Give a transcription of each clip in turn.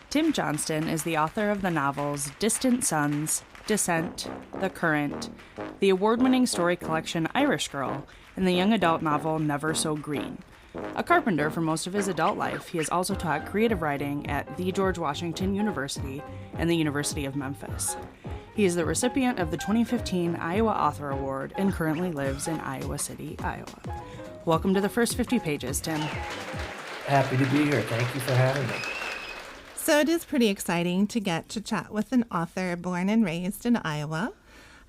Tim Johnston is the author of the novels Distant Suns, Descent, The Current, the award-winning story collection Irish Girl, and the young adult novel Never So Green. A carpenter for most of his adult life, he has also taught creative writing at the George Washington University and the University of Memphis. He is the recipient of the 2015 Iowa Author Award and currently lives in Iowa City, Iowa. Welcome to the first 50 pages, Tim. Happy to be here. Thank you for having me. So it is pretty exciting to get to chat with an author born and raised in Iowa.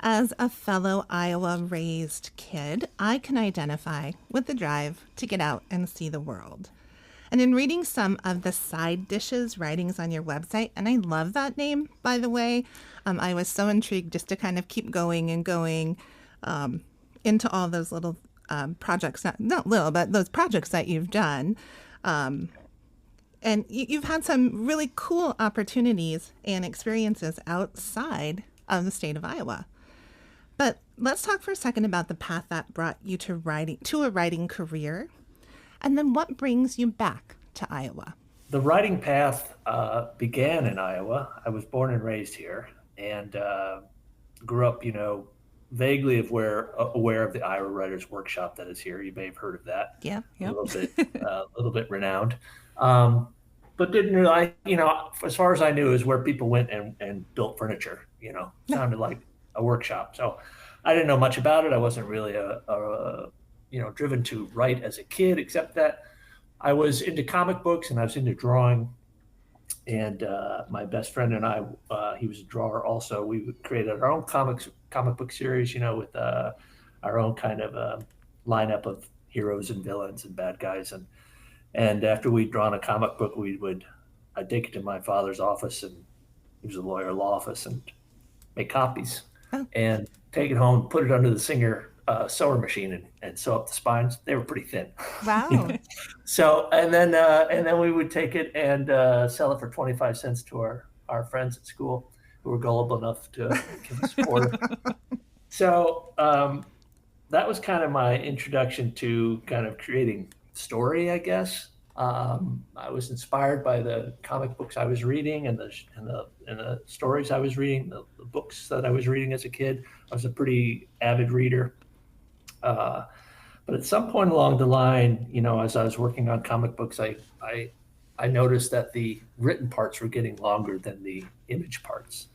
As a fellow Iowa-raised kid, I can identify with the drive to get out and see the world. And in reading some of the side dishes writings on your website, and I love that name, by the way, I was so intrigued just to kind of keep going and going into all those little projects, not little, but those projects that you've done. And you've had some really cool opportunities and experiences outside of the state of Iowa. But let's talk for a second about the path that brought you to a writing career, and then what brings you back to Iowa. The writing path began in Iowa. I was born and raised here, and grew up, vaguely aware of the Iowa Writers Workshop that is here. You may have heard of that. Yeah, a little bit renowned. But didn't really, as far as I knew, is where people went and built furniture. Sounded like a workshop. So I didn't know much about it. I wasn't really driven to write as a kid, except that I was into comic books and I was into drawing. And my best friend and I, he was a drawer also. We created our own comic book series, with our own kind of lineup of heroes and villains and bad guys. And after we'd drawn a comic book, I'd take it to my father's office, and he was a lawyer, law office, and make copies and take it home, put it under the Singer sewing machine and sew up the spines. They were pretty thin. Wow. So, and then we would take it and sell it for 25 cents to our friends at school who were gullible enough to give us a quarter. So that was kind of my introduction to kind of creating story, I guess. I was inspired by the comic books I was reading and the stories I was reading, the books that I was reading as a kid. I was a pretty avid reader. But at some point along the line, as I was working on comic books, I noticed that the written parts were getting longer than the image parts.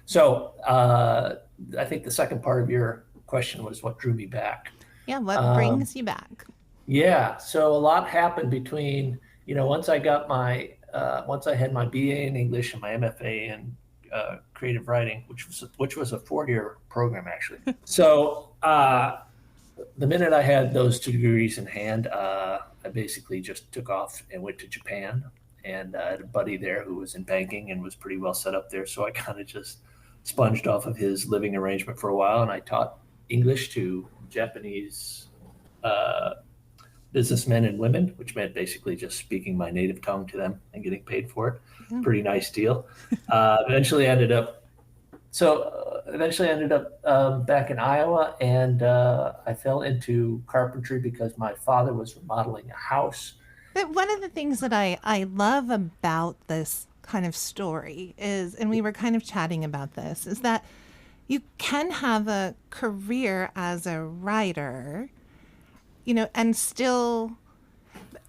So I think the second part of your question was what drew me back. Yeah, what brings you back? Yeah, so a lot happened between, once I got once I had my BA in English and my MFA in creative writing, which was a 4-year program actually. So the minute I had those 2 degrees in hand, I basically just took off and went to Japan, and I had a buddy there who was in banking and was pretty well set up there. So I kind of just sponged off of his living arrangement for a while, and I taught English to Japanese businessmen and women, which meant basically just speaking my native tongue to them and getting paid for it. Yeah. Pretty nice deal. Eventually ended up back in Iowa, and I fell into carpentry because my father was remodeling a house. But one of the things that I love about this kind of story is, and we were kind of chatting about this, is that you can have a career as a writer, and still,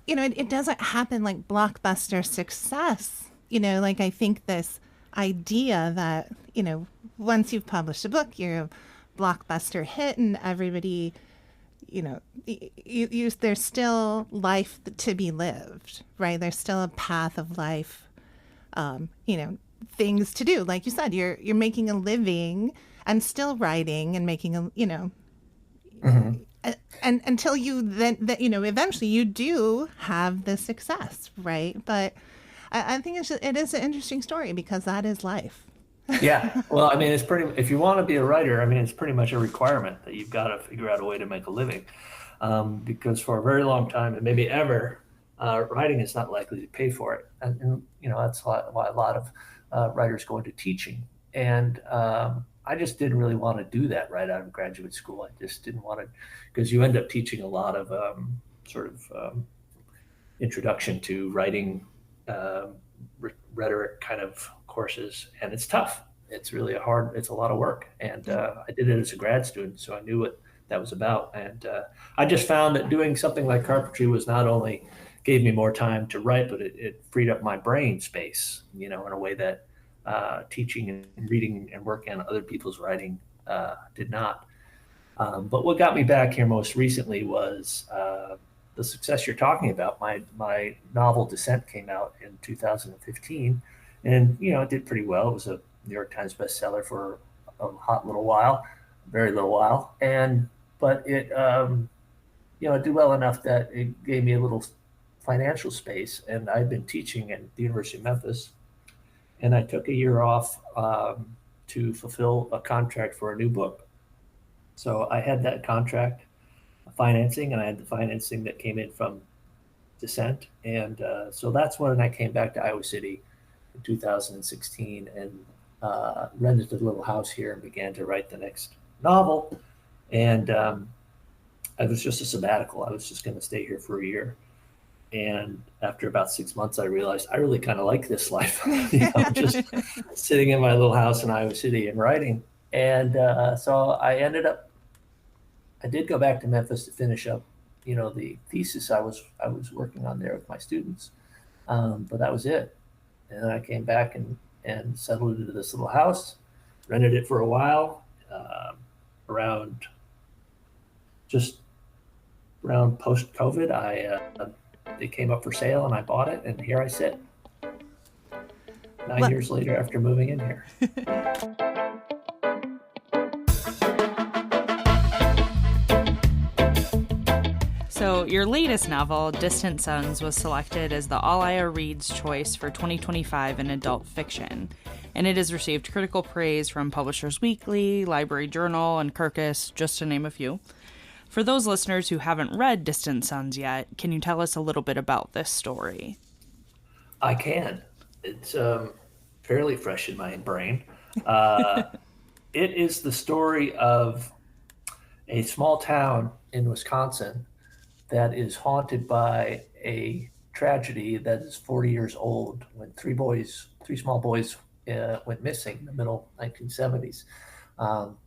it doesn't happen like blockbuster success. I think this idea that, once you've published a book, you're a blockbuster hit and everybody, there's still life to be lived, right? There's still a path of life, things to do. Like you said, you're making a living and still writing and making Mm-hmm. And until you then, eventually you do have the success, right? But I think it is an interesting story because that is life. Yeah. Well, if you want to be a writer, it's pretty much a requirement that you've got to figure out a way to make a living. Because for a very long time, and maybe ever, writing is not likely to pay for it. And that's why a lot of writers go into teaching. And I just didn't really want to do that right out of graduate school. I just didn't want to, because you end up teaching a lot of introduction to writing rhetoric kind of courses, and it's tough. It's really it's a lot of work. And I did it as a grad student, so I knew what that was about. And I just found that doing something like carpentry was not only gave me more time to write, but it freed up my brain space, in a way that teaching and reading and working on other people's writing did not. But what got me back here most recently was the success you're talking about. My novel Descent came out in 2015, and it did pretty well. It was a New York Times bestseller for a hot little while, very little while, but it it did well enough that it gave me a little financial space. And I've been teaching at the University of Memphis, and I took a year off to fulfill a contract for a new book. So I had that contract financing, and I had the financing that came in from Descent. And so that's when I came back to Iowa City in 2016 and rented a little house here and began to write the next novel. And it was just a sabbatical. I was just going to stay here for a year. And after about 6 months, I realized I really kind of like this life, just sitting in my little house in Iowa City and writing. And so I did go back to Memphis to finish up, the thesis I was working on there with my students. But that was it. And then I came back and settled into this little house, rented it for a while, around post-COVID. It came up for sale and I bought it, and here I sit 9 years later after moving in here. So your latest novel, Distant Sons, was selected as the All Iowa Reads Choice for 2025 in adult fiction, and it has received critical praise from Publishers Weekly, Library Journal, and Kirkus, just to name a few. For those listeners who haven't read Distant Sons yet, can you tell us a little bit about this story? I can. It's fairly fresh in my brain. It is the story of a small town in Wisconsin that is haunted by a tragedy that is 40 years old, when three small boys went missing in the middle 1970s.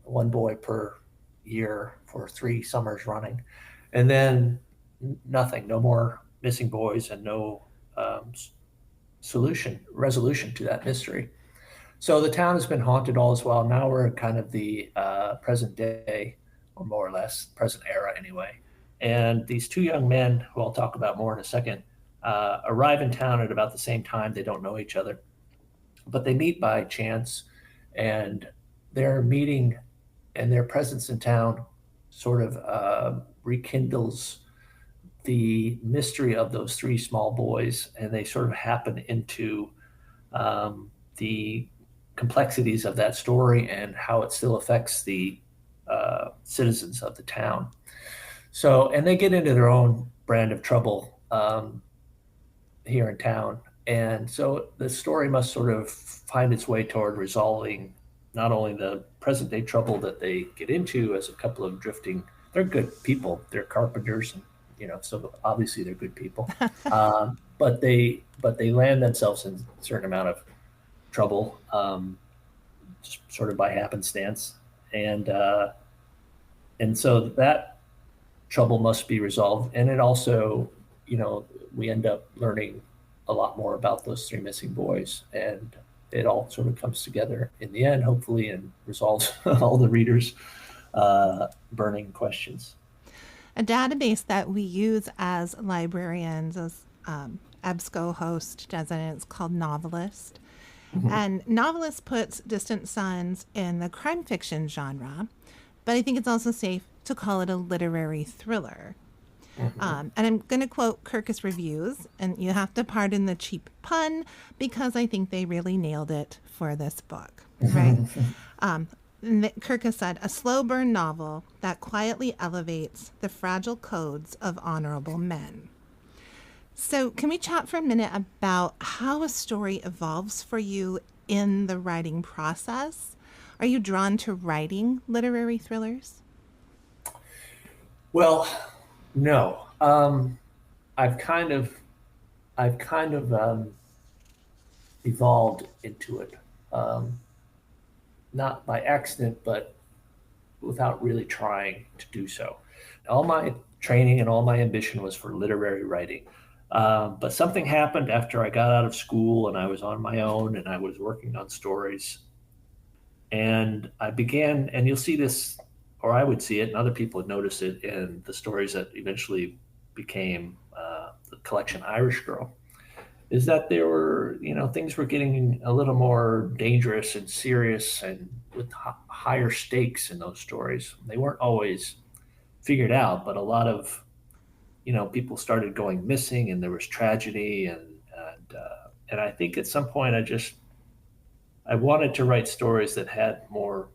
One boy per year for 3 summers running. And then nothing, no more missing boys, and no resolution to that mystery. So the town has been haunted all this while. Now we're in kind of the present day, or more or less present era anyway. And these 2 young men, who I'll talk about more in a second, arrive in town at about the same time. They don't know each other, but they meet by chance, and their meeting and their presence in town sort of rekindles the mystery of those 3 small boys, and they sort of happen into the complexities of that story and how it still affects the citizens of the town. So, and they get into their own brand of trouble here in town. And so the story must sort of find its way toward resolving not only the present day trouble that they get into as a couple of they're good people, they're carpenters, and, so obviously they're good people. But they land themselves in a certain amount of trouble, just sort of by happenstance. And so that trouble must be resolved. And it also, we end up learning a lot more about those 3 missing boys, and it all sort of comes together in the end, hopefully, and resolves all the readers' burning questions. A database that we use as librarians, as EBSCO host designates, called Novelist. Mm-hmm. And Novelist puts Distant Sons in the crime fiction genre, but I think it's also safe to call it a literary thriller. Mm-hmm. And I'm going to quote Kirkus reviews, and you have to pardon the cheap pun, because I think they really nailed it for this book, right? Kirkus said, a slow burn novel that quietly elevates the fragile codes of honorable men. So can we chat for a minute about how a story evolves for you in the writing process? Are you drawn to writing literary thrillers? Well, no. I've kind of evolved into it, um, not by accident, but without really trying to do so. All my training and all my ambition was for literary writing. But something happened after I got out of school and I was on my own and I was working on stories. And I began, and you'll see this, or I would see it, and other people would notice it in the stories that eventually became the collection Irish Girl, is that there were, things were getting a little more dangerous and serious and with higher stakes in those stories. They weren't always figured out, but a lot of, people started going missing and there was tragedy. And I think at some point I wanted to write stories that had more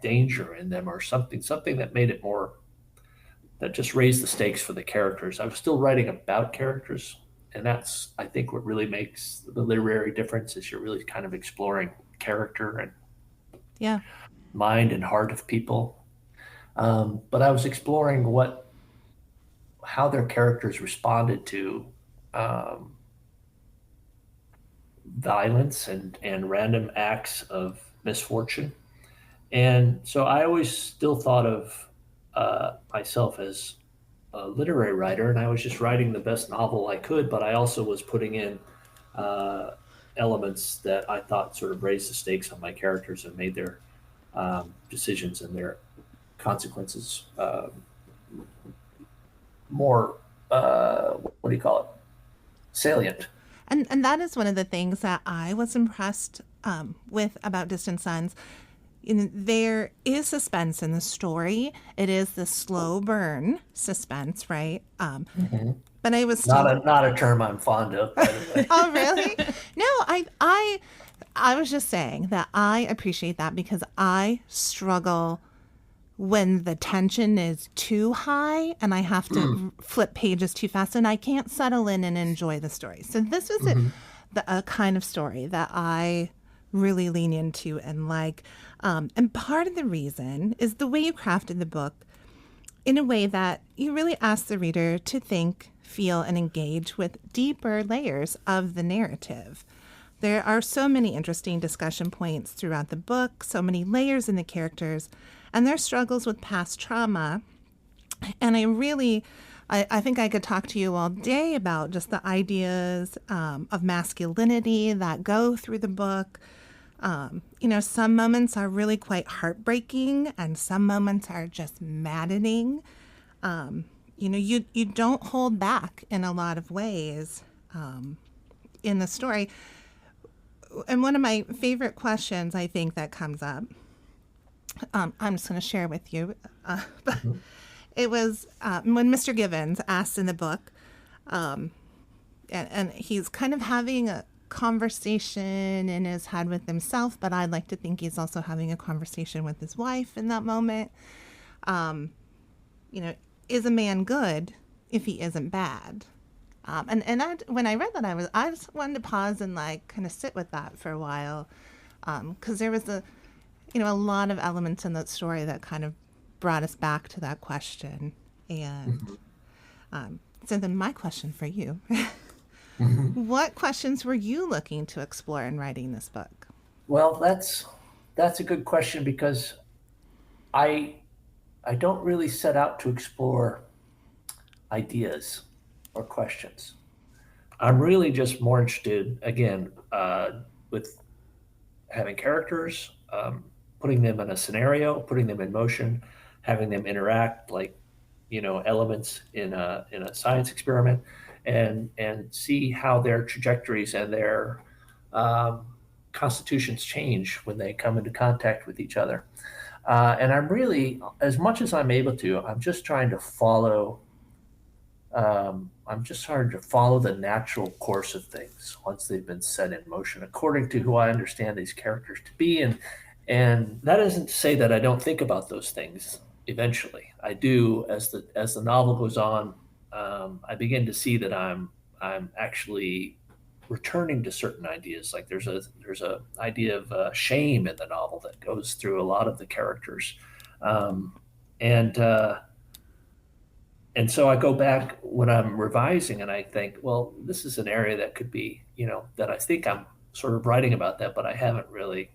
danger in them or something that made it more, that just raised the stakes for the characters. I was still writing about characters, and that's I think what really makes the literary difference is you're really kind of exploring character and Yeah. mind and heart of people. But I was exploring how their characters responded to um, violence and random acts of misfortune. And so I always still thought of myself as a literary writer, and I was just writing the best novel I could, but I also was putting in uh, elements that I thought sort of raised the stakes on my characters and made their decisions and their consequences more, what do you call it, salient. And that is one of the things that I was impressed with about Distant Sons. There is suspense in the story. It is the slow burn suspense, right? But I was still Not a term I'm fond of, by the way. Oh, really? No, I was just saying that I appreciate that because I struggle when the tension is too high and I have to flip pages too fast and I can't settle in and enjoy the story. So this was a kind of story that I really lean into and like. And part of the reason is the way you crafted the book in a way that you really ask the reader to think, feel, and engage with deeper layers of the narrative. There are so many interesting discussion points throughout the book, so many layers in the characters, and their struggles with past trauma. And I think I could talk to you all day about just the ideas of masculinity that go through the book. Some moments are really quite heartbreaking, and some moments are just maddening. You don't hold back in a lot of ways in the story. And one of my favorite questions I think that comes up, I'm just going to share with you. But it was when Mr. Givens asked in the book, and he's kind of having a conversation in his head with himself, but I'd like to think he's also having a conversation with his wife in that moment. Is a man good if he isn't bad? When I read that, I just wanted to pause and like kind of sit with that for a while, because there was a lot of elements in that story that kind of brought us back to that question. And so then my question for you. What questions were you looking to explore in writing this book? Well, that's a good question because I don't really set out to explore ideas or questions. I'm really just more interested, again, with having characters, putting them in a scenario, putting them in motion, having them interact like elements in a science experiment, and see how their trajectories and their constitutions change when they come into contact with each other. And I'm really, as much as I'm able to, I'm just trying to follow. I'm just trying to follow the natural course of things once they've been set in motion, according to who I understand these characters to be. And that isn't to say that I don't think about those things. Eventually, I do. As the novel goes on, I begin to see that I'm actually returning to certain ideas. Like there's a idea of shame in the novel that goes through a lot of the characters, and so I go back when I'm revising and I think, well, this is an area that could be, that I think sort of writing about that, but I haven't really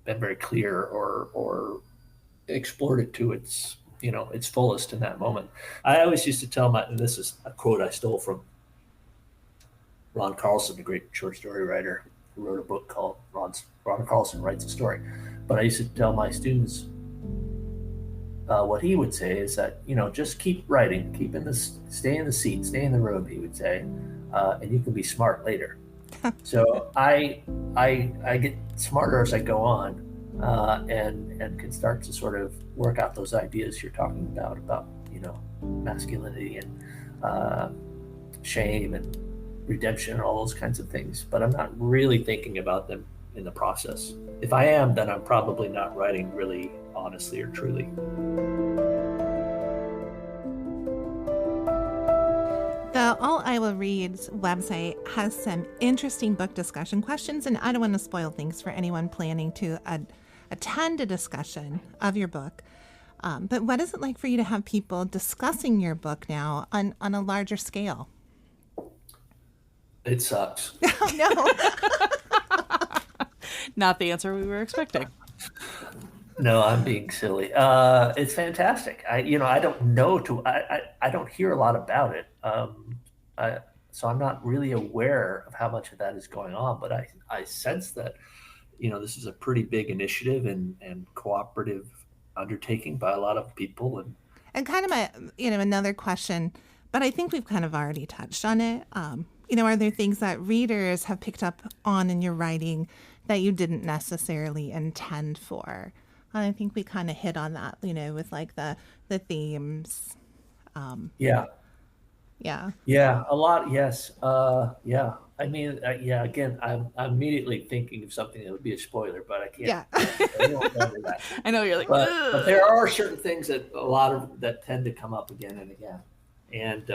been very clear or explored it to its its fullest in that moment. I always used to tell and this is a quote I stole from Ron Carlson, the great short story writer who wrote a book called Ron Carlson Writes a Story. But I used to tell my students what he would say is that just keep writing, stay in the seat, stay in the room. He would say, and you can be smart later. So I get smarter as I go on, and can start to sort of work out those ideas you're talking about masculinity and shame and redemption and all those kinds of things. But I'm not really thinking about them in the process. If I am, then I'm probably not writing really honestly or truly. The All Iowa Reads website has some interesting book discussion questions, and I don't want to spoil things for anyone planning to attend a discussion of your book. But what is it like for you to have people discussing your book now on a larger scale? It sucks. Oh, no. Not the answer we were expecting. No, I'm being silly. It's fantastic. I don't know I don't hear a lot about it. So I'm not really aware of how much of that is going on, but I sense that, this is a pretty big initiative and cooperative undertaking by a lot of people. And kind of another question, but I think we've kind of already touched on it. Are there things that readers have picked up on in your writing that you didn't necessarily intend for? I think we kind of hit on that, with like the themes. Yeah, a lot. Yes. Yeah. I mean, again, I'm immediately thinking of something that would be a spoiler, but I can't. Yeah. I won't go into that. I know you're like, but there are certain things that tend to come up again and again. And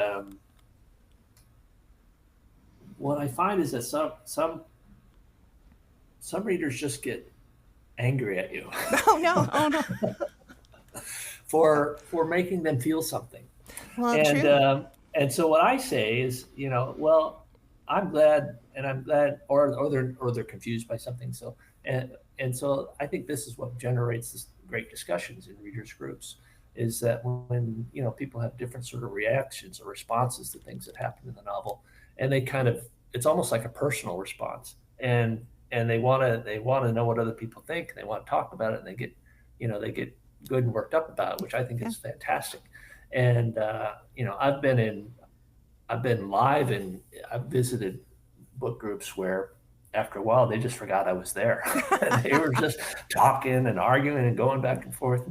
what I find is that some readers just get angry at you. Oh no! for making them feel something. Well, true. And so what I say is, well, I'm glad, or they're confused by something. So and so I think this is what generates this great discussions in readers groups, is that when people have different sort of reactions or responses to things that happen in the novel, and it's almost like a personal response, and they want to know what other people think, and they want to talk about it, and they get good and worked up about it, which I think is fantastic. And I've been live, and I've visited book groups where after a while they just forgot I was there. They were just talking and arguing and going back and forth.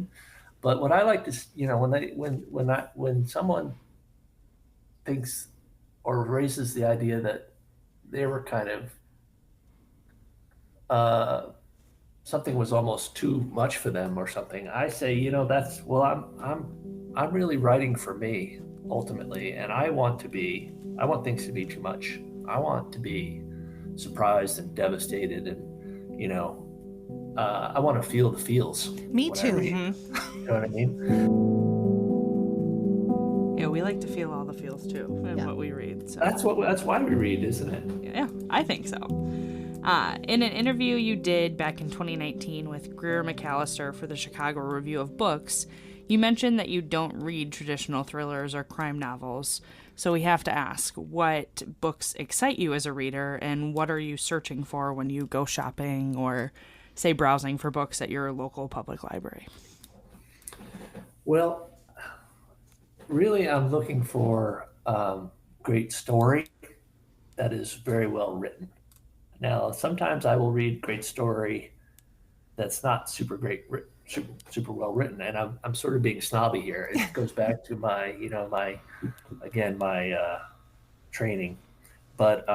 But what I like to, when someone thinks or raises the idea that they were kind of something was almost too much for them or something, I say, I'm really writing for me ultimately, and I want things to be too much. I want to be surprised and devastated, and I want to feel the feels. Me too. Mm-hmm. You know what I mean? Yeah, we like to feel all the feels too in what we read. So that's why we read, isn't it? Yeah, I think so. In an interview you did back in 2019 with Greer McAllister for the Chicago Review of Books, you mentioned that you don't read traditional thrillers or crime novels. So we have to ask, what books excite you as a reader, and what are you searching for when you go shopping or, say, browsing for books at your local public library? Well, really, I'm looking for great story that is very well written. Now, sometimes I will read great story that's not super well written, and I'm sort of being snobby here. It goes back to my training. But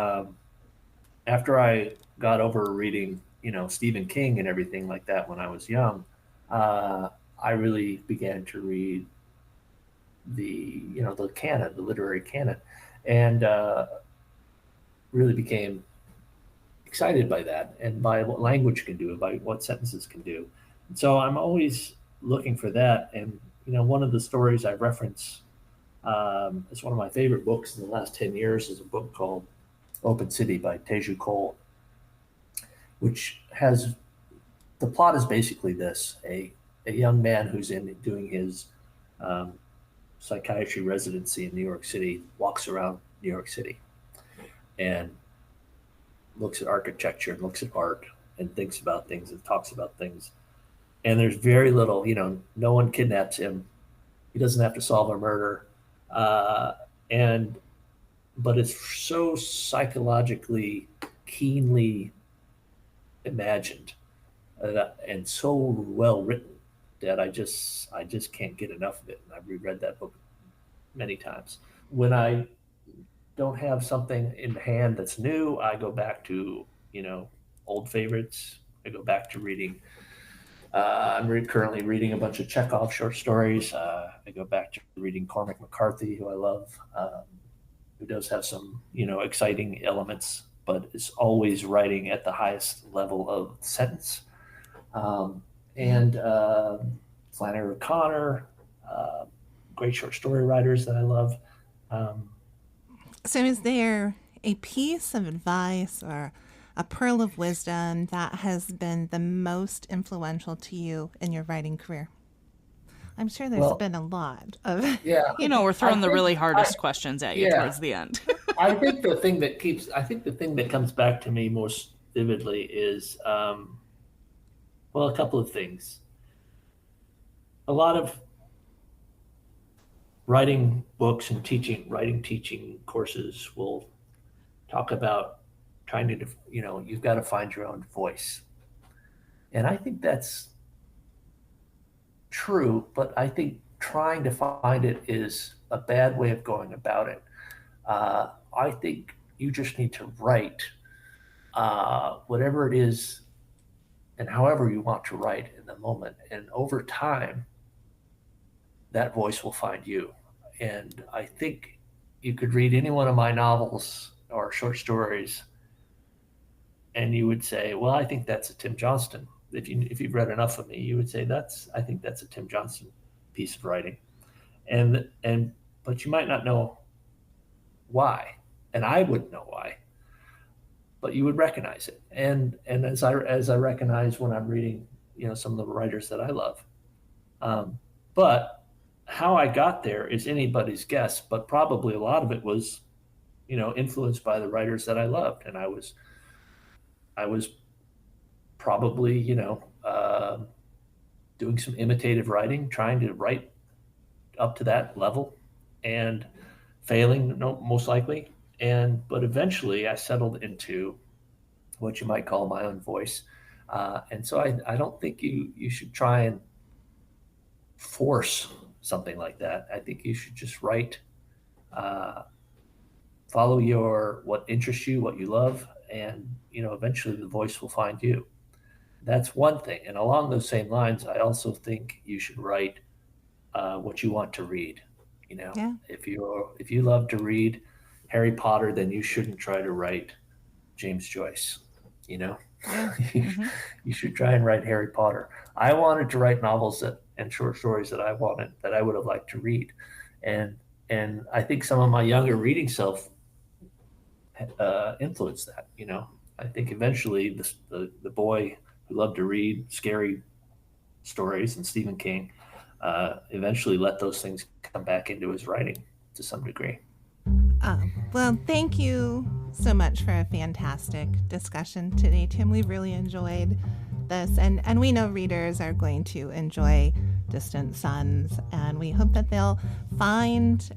after I got over reading Stephen King and everything like that when I was young, I really began to read the canon, the literary canon, and really became excited by that and by what language can do and by what sentences can do. And so I'm always looking for that. And one of the stories I reference, it's one of my favorite books in the last 10 years, is a book called Open City by Teju Cole. which has the plot is basically this: a young man who's doing his psychiatry residency in New York City walks around New York City and looks at architecture and looks at art and thinks about things and talks about things. And there's very little, no one kidnaps him. He doesn't have to solve a murder. But it's so psychologically keenly imagined and so well written that I just can't get enough of it. And I've reread that book many times. When I don't have something in hand that's new, I go back to, old favorites. I go back to reading. I'm currently reading a bunch of Chekhov short stories. I go back to reading Cormac McCarthy, who I love, who does have some, exciting elements, but is always writing at the highest level of sentence. And Flannery O'Connor, great short story writers that I love. So is there a piece of advice or a pearl of wisdom that has been the most influential to you in your writing career? I'm sure there's been a lot of... Yeah. We're throwing the really hardest questions at you towards the end. I think the thing that comes back to me most vividly is, a couple of things. A lot of writing books and teaching courses will talk about trying to, you've got to find your own voice. And I think that's true, but I think trying to find it is a bad way of going about it. I think you just need to write whatever it is and however you want to write in the moment. And over time, that voice will find you. And I think you could read any one of my novels or short stories and you would say, well, I think that's a Tim Johnston. If you've read enough of me, you would say I think that's a Tim Johnston piece of writing. But you might not know why. And I wouldn't know why. But you would recognize it. And as I recognize when I'm reading, some of the writers that I love. But how I got there is anybody's guess, but probably a lot of it was, influenced by the writers that I loved. And I was probably, doing some imitative writing, trying to write up to that level and failing, most likely. But eventually I settled into what you might call my own voice. And so I don't think you should try and force something like that. I think you should just write, follow what interests you, what you love, and eventually the voice will find you. That's one thing. And along those same lines, I also think you should write what you want to read. Yeah. If you love to read Harry Potter, then you shouldn't try to write James Joyce. Yeah. You should try and write Harry Potter. I wanted to write novels and short stories that I would have liked to read, and I think some of my younger reading self influenced that. I think eventually the boy who loved to read scary stories and Stephen King eventually let those things come back into his writing to some degree. Well, thank you so much for a fantastic discussion today, Tim. We really enjoyed this, and we know readers are going to enjoy Distant Sons, and we hope that they'll find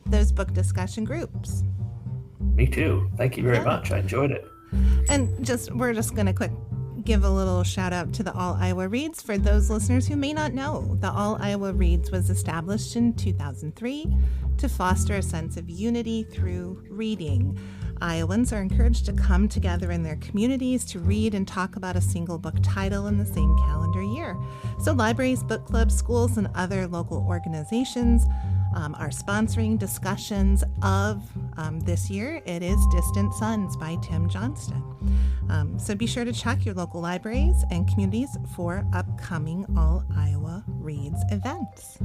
those book discussion groups. Me too. Thank you very much. I enjoyed it. And we're just going to give a little shout out to the All Iowa Reads for those listeners who may not know. The All Iowa Reads was established in 2003 to foster a sense of unity through reading. Iowans are encouraged to come together in their communities to read and talk about a single book title in the same calendar year. So libraries, book clubs, schools, and other local organizations are sponsoring discussions of this year. It is Distant Sons by Tim Johnston. So be sure to check your local libraries and communities for upcoming All Iowa Reads events.